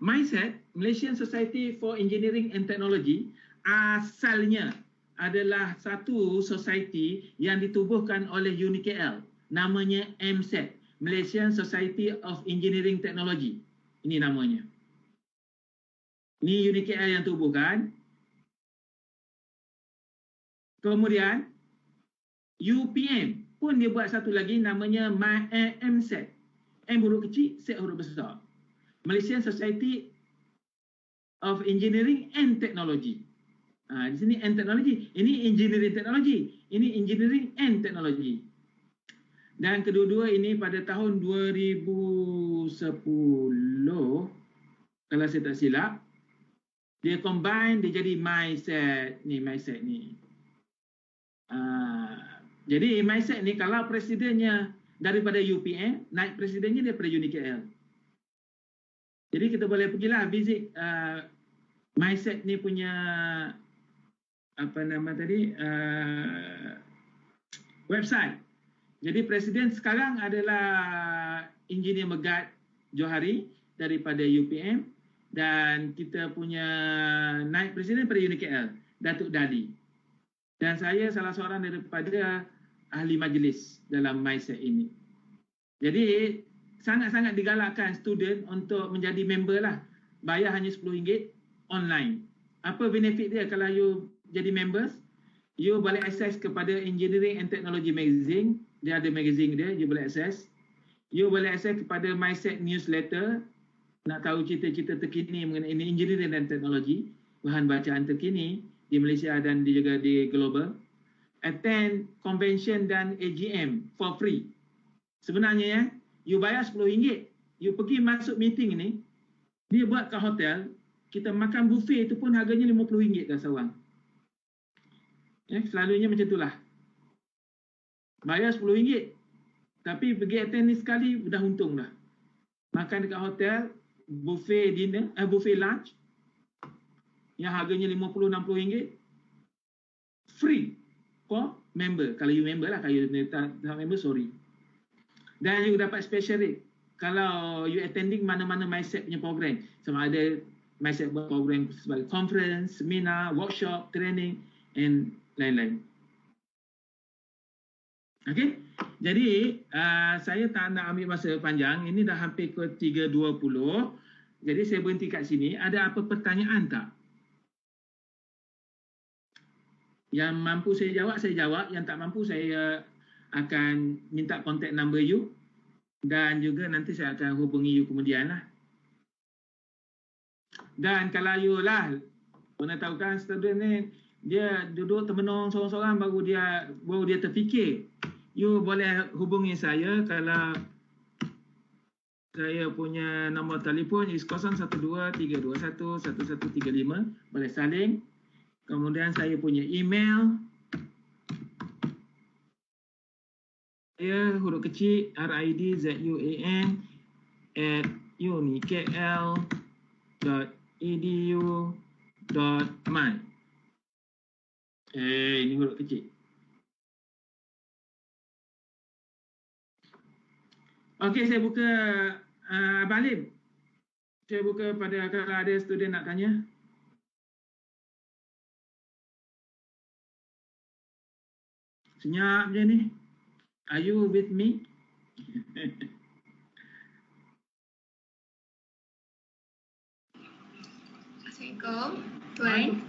MySET, Malaysian Society for Engineering and Technology, asalnya adalah satu society yang ditubuhkan oleh UniKL. Namanya MSET, Malaysian Society of Engineering Technology. Ini namanya. Ini UniKL yang tubuhkan. Kemudian, UPM pun dia buat satu lagi namanya MSET. M huruf kecil, SET huruf besar. Malaysian Society of Engineering and Technology. Di sini and technology, ini engineering technology, ini engineering and technology. Dan kedua-dua ini pada tahun 2010, kalau saya tak silap, dia combine, dia jadi MySET ni. Jadi MySET ni kalau presidennya daripada UPM, naik presidennya daripada UniKL. Jadi kita boleh pergilah visit MySET ni punya website. Jadi presiden sekarang adalah Engineer Megat Johari daripada UPM, dan kita punya naib presiden pada UniKL, Datuk Dali. Dan saya salah seorang daripada ahli majlis dalam MySET ini. Jadi sangat-sangat digalakkan student untuk menjadi member lah. Bayar hanya RM10 online. Apa benefit dia kalau you jadi members? You boleh akses kepada Engineering and Technology Magazine. Dia ada magazine dia, you boleh akses. You boleh akses kepada MySET newsletter. Nak tahu cerita-cerita terkini mengenai engineering dan teknologi, bahan bacaan terkini di Malaysia dan juga di global. Attend convention dan AGM for free. Sebenarnya ya, you bayar RM10, you pergi masuk meeting ni, dia buat kat hotel, kita makan buffet itu pun harganya RM50 kat seorang. Ya, selalunya macam itulah. Bayar RM10, tapi pergi attend ni sekali dah untung dah. Makan dekat hotel, buffet dinner, buffet lunch yang harganya RM50-60, free for member. Kalau you member lah, kalau you tak member, sorry. Dan you dapat special rate kalau you attending mana-mana MySET punya program. Sama ada MySET buat program sebagai conference, seminar, workshop, training and lain-lain. Okey, jadi saya tak nak ambil masa panjang. Ini dah hampir ke 3.20. Jadi saya berhenti kat sini. Ada apa pertanyaan tak? Yang mampu saya jawab. Yang tak mampu saya akan minta contact number you. Dan juga nanti saya akan hubungi you kemudian lah. Dan kalau you lah, pernah tahu kan student ni, dia duduk termenung seorang-seorang baru dia terfikir. You boleh hubungi saya kalau saya punya nombor telefon is 0123211135. Boleh saling. Kemudian saya punya email. Saya huruf kecil ridzuan@unikl.edu.my. Ini huruf kecil. Okey, saya buka Abang Alim. Saya buka pada kalau ada student nak tanya. Senyap je ni. Are you with me? Assalamualaikum, Tuan.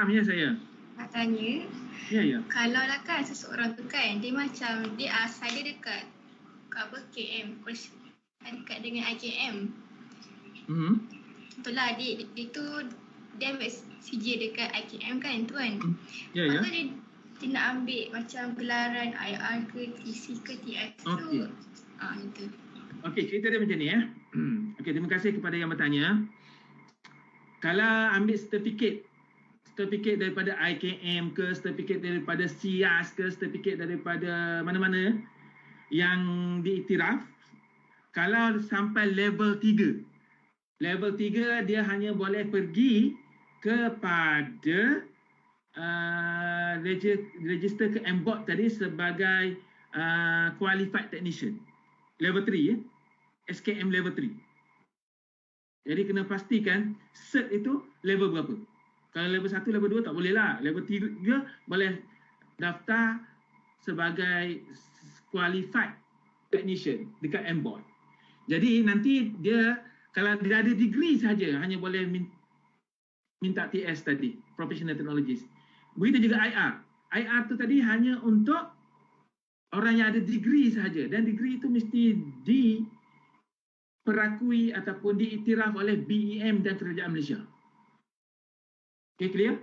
Ya saya. Nak tanya. Ya. Kalau lah kan seseorang tu kan, dia macam, dia asal dia dekat KM, dekat dengan IKM. Itulah dia tu dia ambil CJ dekat IKM kan tuan. Ya, ya. Lepas tu dia nak ambil macam gelaran IR ke TC ke TS tu. Okey. Itu. Okey, cerita dia macam ni ya. Okey, terima kasih kepada yang bertanya. Kalau ambil sertifikat daripada IKM ke, sertifikat daripada SIAS ke, sertifikat daripada mana-mana yang diiktiraf, kalau sampai level 3. Level 3 dia hanya boleh pergi kepada register ke MBOT tadi sebagai qualified technician. Level 3 ya. SKM level 3. Jadi kena pastikan cert itu level berapa. Kalau level 1, level 2 tak boleh lah. Level 3 boleh daftar sebagai qualified technician dekat MBOT. Jadi nanti dia kalau dia ada degree saja hanya boleh minta TS tadi, Professional Technologist. Begitu juga IR. IR tu tadi hanya untuk orang yang ada degree sahaja, dan degree itu mesti diperakui ataupun diiktiraf oleh BEM dan Kerajaan Malaysia. Okay, clear?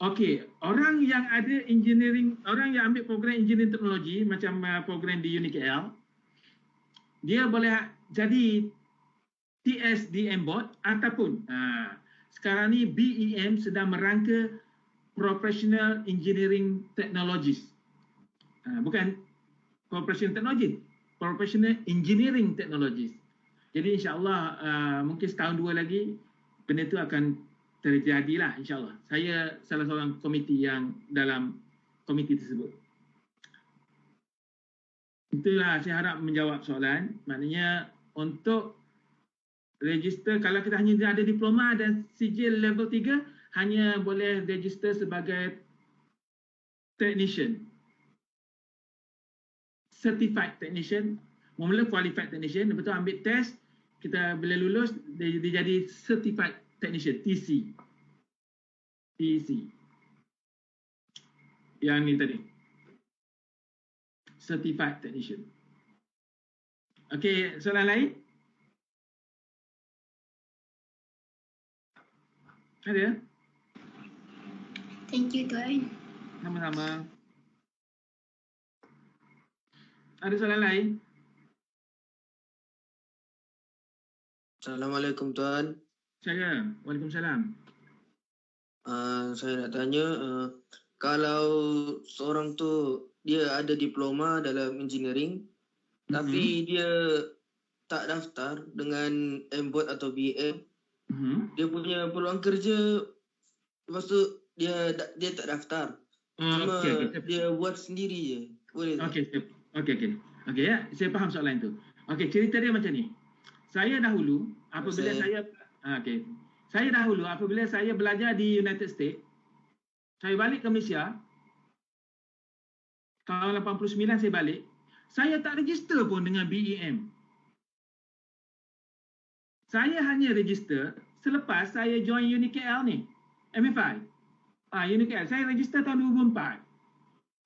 Okey, orang yang ada engineering, orang yang ambil program engineering teknologi macam program di UniKL, dia boleh jadi TS di MBOT ataupun sekarang ni BEM sedang merangka Professional Engineering Technologist. Bukan Professional Technologist, Professional Engineering Technologist. Jadi insya-Allah mungkin setahun 2 lagi benda itu akan terjadilah insya-Allah. Saya salah seorang komiti yang dalam komiti tersebut. Itulah saya harap menjawab soalan. Maknanya untuk register, kalau kita hanya ada diploma dan sijil level 3, hanya boleh register sebagai technician, certified technician, mula qualified technician, lepas tu ambil test, kita bila lulus dia jadi certified technician, TC. Yang ni tadi, certified technician. Okey, soalan lain? Ada? Thank you tuan. Sama-sama. Ada soalan lain? Assalamualaikum tuan. Saya. Waalaikumsalam. Saya nak tanya, kalau seorang tu dia ada diploma dalam engineering, tapi dia tak daftar dengan MBOT atau BEM, dia punya peluang kerja, lepas tu dia tak daftar. Cuma dia buat sendiri je. Boleh tak? Okey ya, saya faham soalan itu. Okey, cerita dia macam ni. Saya dahulu apabila saya belajar di United States, saya balik ke Malaysia tahun 89 saya balik, saya tak register pun dengan BEM. Saya hanya register selepas saya join UniKL ni, MFI. UniKL, saya register tahun 2004.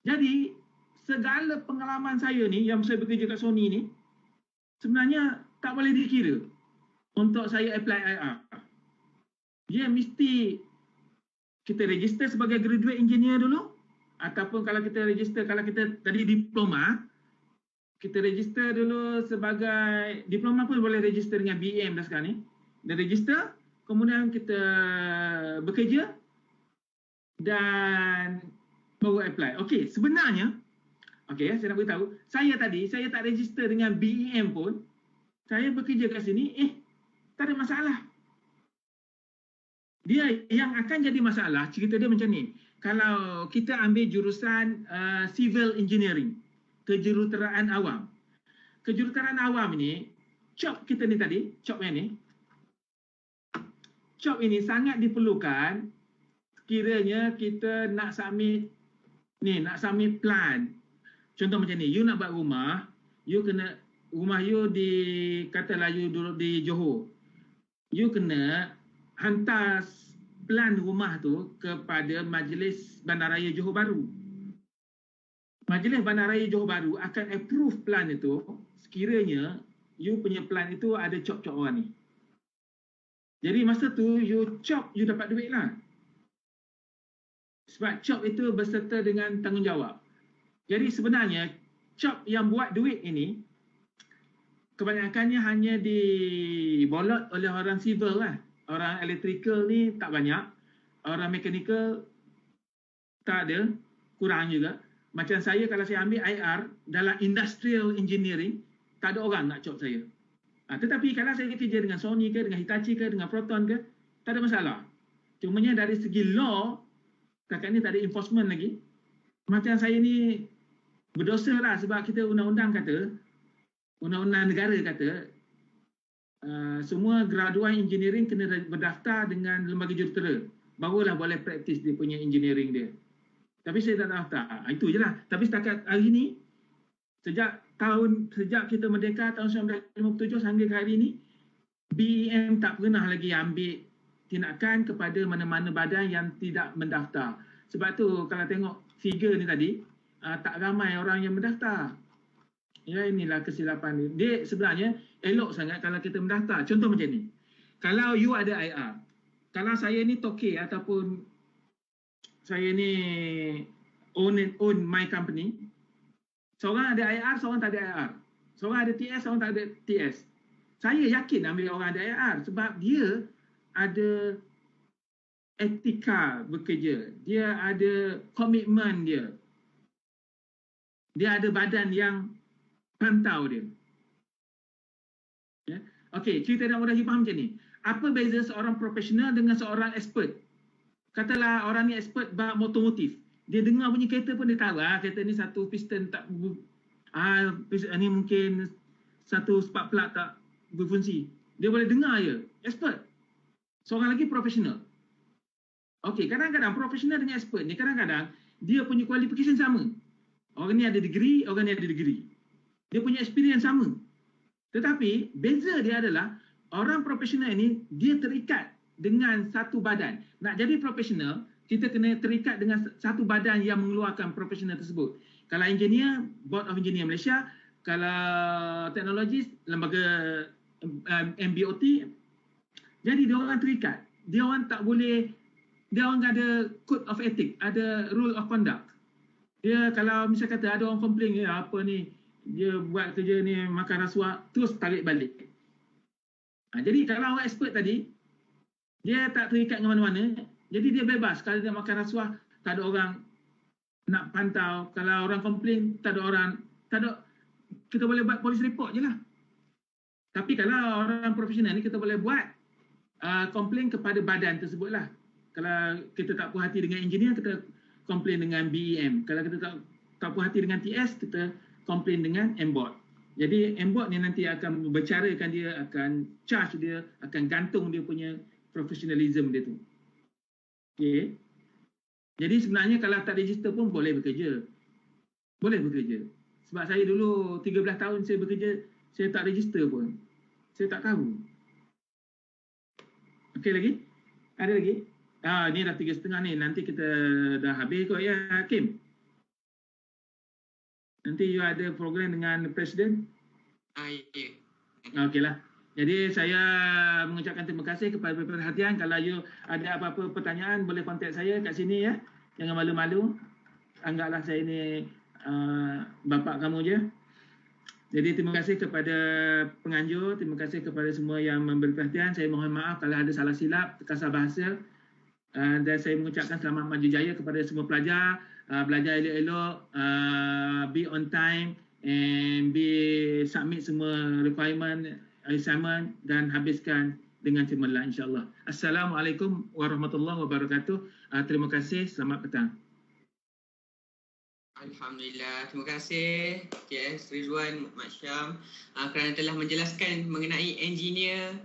Jadi, segala pengalaman saya ni, yang saya bekerja kat Sony ni, sebenarnya tak boleh dikira untuk saya apply IR. Dia mesti kita register sebagai graduate engineer dulu, ataupun kalau kita register, kalau kita tadi diploma, kita register dulu sebagai diploma pun boleh register dengan BEM dah sekarang ni. Dia register, kemudian kita bekerja dan baru apply. Okey, sebenarnya saya nak beritahu, saya tak register dengan BEM pun, saya bekerja kat sini, tak ada masalah. Dia yang akan jadi masalah, cerita dia macam ni. Kalau kita ambil jurusan civil engineering, kejuruteraan awam. Kejuruteraan awam ni, job kita ni tadi, job ini sangat diperlukan sekiranya kita nak submit plan. Contoh macam ni, you nak buat rumah, rumah you katalah you duduk di Johor. You kena hantar plan rumah tu kepada Majlis Bandaraya Johor Bahru. Majlis Bandaraya Johor Bahru akan approve plan itu sekiranya you punya plant itu ada chop-chop orang ni. Jadi masa tu you chop, you dapat duit lah. Sebab chop itu berserta dengan tanggungjawab. Jadi sebenarnya chop yang buat duit ini kebanyakannya hanya dibolot oleh orang civil lah. Orang electrical ni tak banyak. Orang mechanical tak ada, kurang juga. Macam saya kalau saya ambil IR dalam industrial engineering, tak ada orang nak chop saya. Tetapi kalau saya kerja dengan Sony ke, dengan Hitachi ke, dengan Proton ke, tak ada masalah. Cumanya dari segi law, kakak ni tak ada enforcement lagi. Macam saya ni berdosa lah sebab kita undang-undang kata, undang-undang negara kata, semua graduan engineering kena berdaftar dengan lembaga jurutera. Barulah boleh praktis dia punya engineering dia. Tapi saya tak daftar. Itu je lah. Tapi setakat hari ni, sejak kita merdeka tahun 1957 hingga ke hari ini, BEM tak pernah lagi ambil tindakan kepada mana-mana badan yang tidak mendaftar. Sebab tu kalau tengok figure ni tadi, tak ramai orang yang mendaftar. Ya, inilah kesilapan dia. Dia sebenarnya elok sangat kalau kita mendaftar. Contoh macam ni. Kalau you ada IR, kalau saya ni toke ataupun saya ni own my company, seorang ada IR, seorang tak ada IR. Seorang ada TS, seorang tak ada TS. Saya yakin ambil orang ada IR sebab dia ada etika bekerja. Dia ada komitmen dia. Dia ada badan yang pantau dia. Ya? Okey, cerita dan mudah you faham macam ni. Apa beza seorang profesional dengan seorang expert? Katalah orang ni expert bab motomotif. Dia dengar bunyi kereta pun dia tahu, kereta ni satu piston tak ni mungkin satu spark plug tak berfungsi. Dia boleh dengar je. Expert. Seorang lagi profesional. Okey, kadang-kadang profesional dengan expert ni kadang-kadang dia punya qualification sama. Orang ni ada degree, orang ni ada degree. Dia punya experience sama. Tetapi beza dia adalah orang profesional ini dia terikat dengan satu badan. Nak jadi profesional, kita kena terikat dengan satu badan yang mengeluarkan profesional tersebut. Kalau engineer, Board of Engineer Malaysia. Kalau teknologis, lembaga MBOT. Jadi dia orang terikat. Dia orang tak boleh, dia orang ada code of ethics, ada rule of conduct. Dia kalau misal kata ada orang komplain, apa ni, dia buat kerja ni makan rasuah, terus tarik balik. Jadi kalau orang expert tadi, dia tak terikat dengan mana-mana, jadi dia bebas. Kalau dia makan rasuah, tak ada orang nak pantau. Kalau orang komplain, tak ada orang, kita boleh buat police report je lah. Tapi kalau orang profesional ni, kita boleh buat komplain kepada badan tersebut lah. Kalau kita tak puas hati dengan engineer, kita komplain dengan BEM. Kalau kita tak puas hati dengan TS, kita komplain dengan MBOT. Jadi MBOT ni nanti akan berbicarakan dia, akan charge dia, akan gantung dia punya professionalism dia tu. Okay. Jadi sebenarnya kalau tak register pun boleh bekerja. Boleh bekerja. Sebab saya dulu 13 tahun saya bekerja, saya tak register pun. Saya tak tahu. Okey lagi? Ada lagi? Ni dah 3.30 ni. Nanti kita dah habis kot ya, Hakim. Nanti you ada program dengan Presiden? Ya. Okeylah. Jadi saya mengucapkan terima kasih kepada perhatian. Kalau you ada apa-apa pertanyaan, boleh kontak saya kat sini ya. Jangan malu-malu. Anggaplah saya ni bapak kamu je. Jadi terima kasih kepada penganjur. Terima kasih kepada semua yang memberi perhatian. Saya mohon maaf kalau ada salah silap, kasar bahasa. Dan saya mengucapkan selamat maju jaya kepada semua pelajar. Belajar elok-elok, be on time and be submit semua requirement, assignment dan habiskan dengan cemerlang insya-Allah. Assalamualaikum warahmatullahi wabarakatuh. Terima kasih, selamat petang. Alhamdulillah, terima kasih TS Rizwan Mat Syam kerana telah menjelaskan mengenai engineer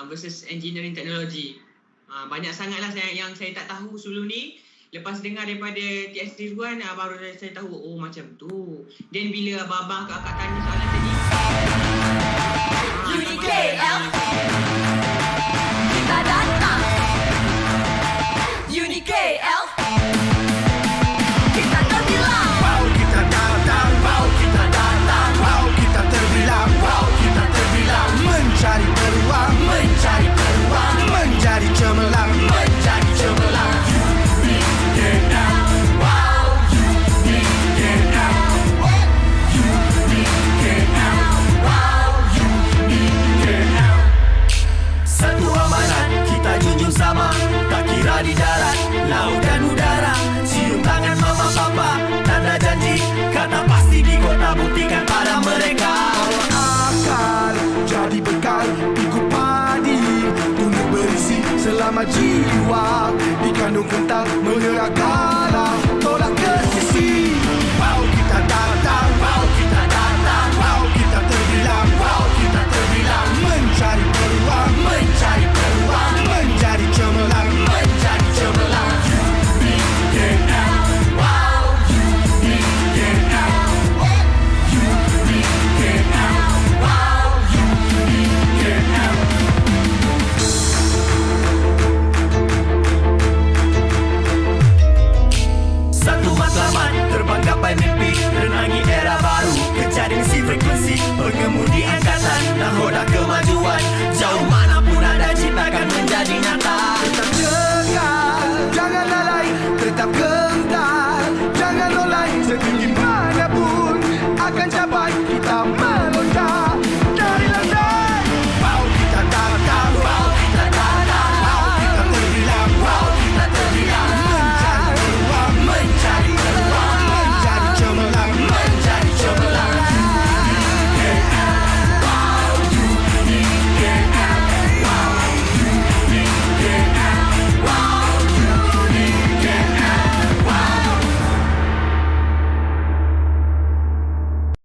versus engineering teknologi. Banyak sangatlah yang saya tak tahu sebelum ni. Lepas dengar daripada TS Rizwan, baru saya tahu, oh macam tu. Dan bila abang-abang kakak tanya soalan tadi, UniKL kita datang, UniKL kita terbilang. Wow kita datang, wow kita datang, wow kita terbilang, wow kita terbilang. penuh kental menyerah kalah, tolak ke sisi. Wow kita datang, wow kita datang, wow kita terbilang, wow kita terbilang. Mencari peluang, mencari peluang, menjadi cemerlang, menjadi cemerlang. UBKM, wow UBKM, UBKM, wow UBKM. Satu matlamat, terbang gapai mimpi, renangi era baru, kejar misi frekuensi, pengemudi angkatan, nahoda kemajuan.